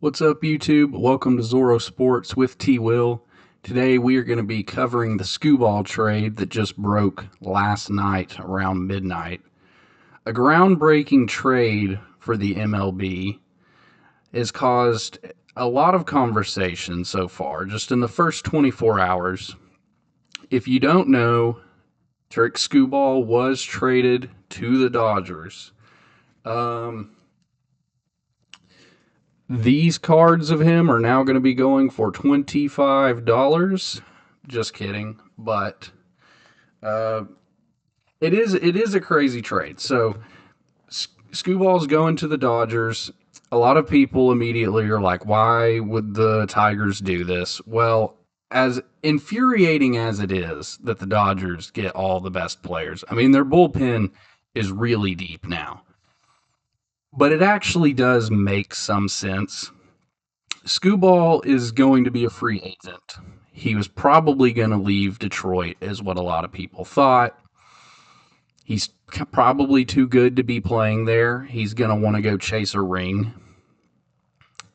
What's up, YouTube? Welcome to Zorro Sports with T. Will. Today we are going to be covering the Skubal trade that just broke last night around midnight. A groundbreaking trade for the MLB has caused a lot of conversation so far, just in the first 24 hours. If you don't know, Tarik Skubal was traded to the Dodgers. Um, These cards of him are now going to be going for $25. Just kidding, but uh, it is a crazy trade. So Skuball's going to the Dodgers. A lot of people immediately are like, "Why would the Tigers do this?" Well, as infuriating as it is that the Dodgers get all the best players, I mean their bullpen is really deep now, but it actually does make some sense. Skubal is going to be a free agent. He was probably going to leave Detroit, is what a lot of people thought. He's probably too good to be playing there. He's going to want to go chase a ring.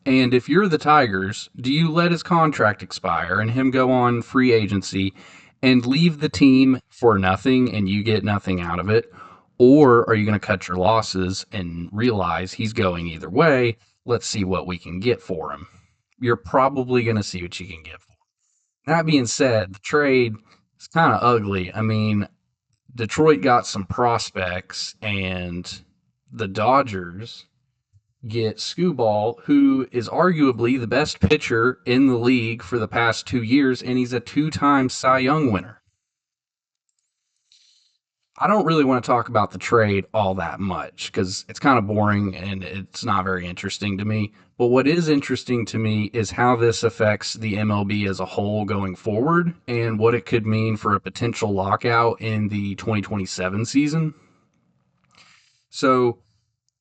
And if you're the Tigers, do you let his contract expire and him go on free agency and leave the team for nothing and you get nothing out of it? Or are you going to cut your losses and realize he's going either way? Let's see what we can get for him. You're probably going to see what you can get for him. That being said, the trade is kind of ugly. I mean, Detroit got some prospects, and the Dodgers get Skubal, who is arguably the best pitcher in the league for the past 2 years, and he's a two-time Cy Young winner. I don't really want to talk about the trade all that much because it's kind of boring and it's not very interesting to me. But what is interesting to me is how this affects the MLB as a whole going forward and what it could mean for a potential lockout in the 2027 season. So,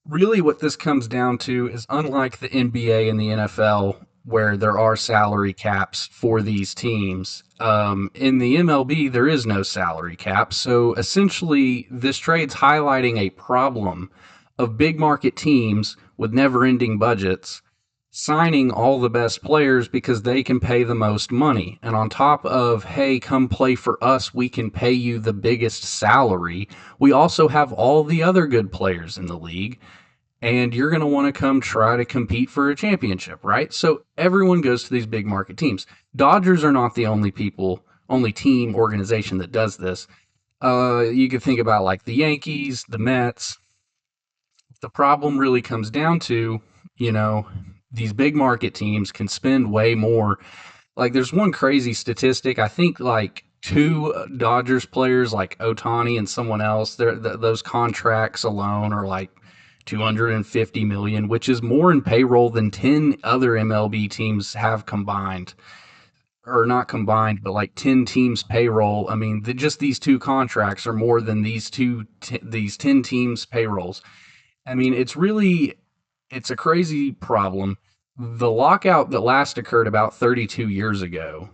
really, what this comes down to is unlike the NBA and the NFL, where there are salary caps for these teams, in the MLB, there is no salary cap. So essentially, this trade's highlighting a problem of big market teams with never ending budgets signing all the best players because they can pay the most money. And on top of, hey, come play for us, we can pay you the biggest salary, we also have all the other good players in the league and you're going to want to come try to compete for a championship, right? So everyone goes to these big market teams. Dodgers are not the only team organization that does this. You could think about like the Yankees, the Mets. The problem really comes down to, you know, these big market teams can spend way more. Like there's one crazy statistic. I think like two Dodgers players like Otani and someone else, those contracts alone are like 250 million, which is more in payroll than 10 other MLB teams have combined, or not combined, but like 10 teams payroll. I mean, just these two contracts are more than these 10 teams payrolls. I mean, it's a crazy problem. The lockout that last occurred about 32 years ago,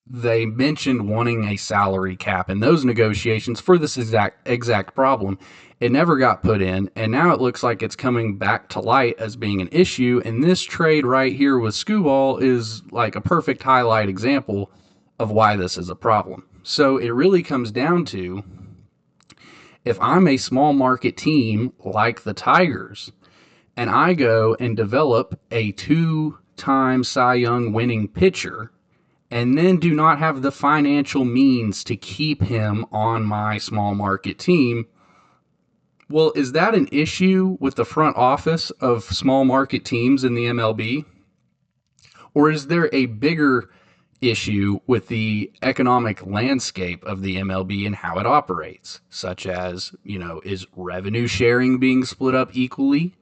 they mentioned wanting a salary cap in those negotiations for this exact problem. It never got put in, and now it looks like it's coming back to light as being an issue. And this trade right here with Skubal is like a perfect highlight example of why this is a problem. So it really comes down to, if I'm a small market team like the Tigers and I go and develop a two-time Cy Young winning pitcher and then do not have the financial means to keep him on my small market team, well, is that an issue with the front office of small market teams in the MLB? Or is there a bigger issue with the economic landscape of the MLB and how it operates, such as, is revenue sharing being split up equally?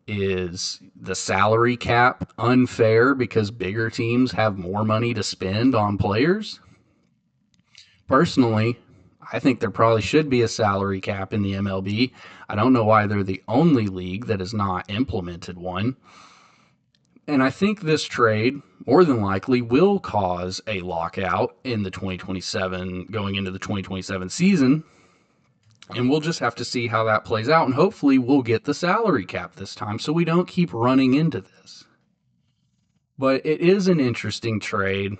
Is the salary cap unfair because bigger teams have more money to spend on players? Personally, I think there probably should be a salary cap in the MLB. I don't know why they're the only league that has not implemented one. And I think this trade, more than likely, will cause a lockout in the 2027, going into the 2027 season. And we'll just have to see how that plays out. And hopefully we'll get the salary cap this time so we don't keep running into this. But it is an interesting trade.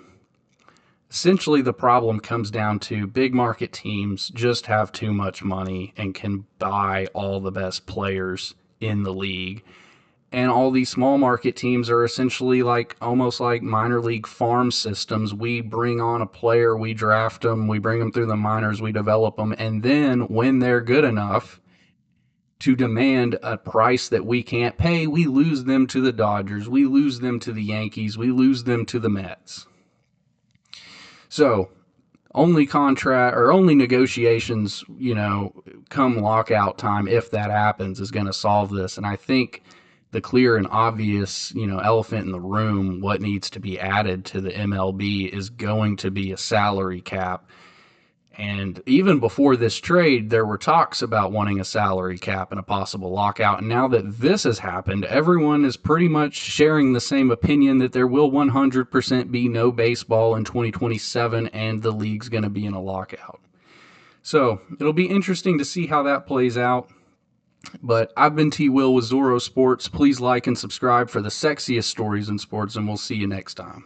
Essentially, the problem comes down to big market teams just have too much money and can buy all the best players in the league. And all these small market teams are essentially like almost like minor league farm systems. We bring on a player, we draft them, we bring them through the minors, we develop them, and then when they're good enough to demand a price that we can't pay, we lose them to the Dodgers, we lose them to the Yankees, we lose them to the Mets. So only contract or only negotiations, come lockout time, if that happens, is going to solve this. And I think the clear and obvious, elephant in the room, what needs to be added to the MLB is going to be a salary cap. And even before this trade, there were talks about wanting a salary cap and a possible lockout. And now that this has happened, everyone is pretty much sharing the same opinion that there will 100% be no baseball in 2027 and the league's going to be in a lockout. So it'll be interesting to see how that plays out. But I've been T. Will with Zorro Sports. Please like and subscribe for the sexiest stories in sports, and we'll see you next time.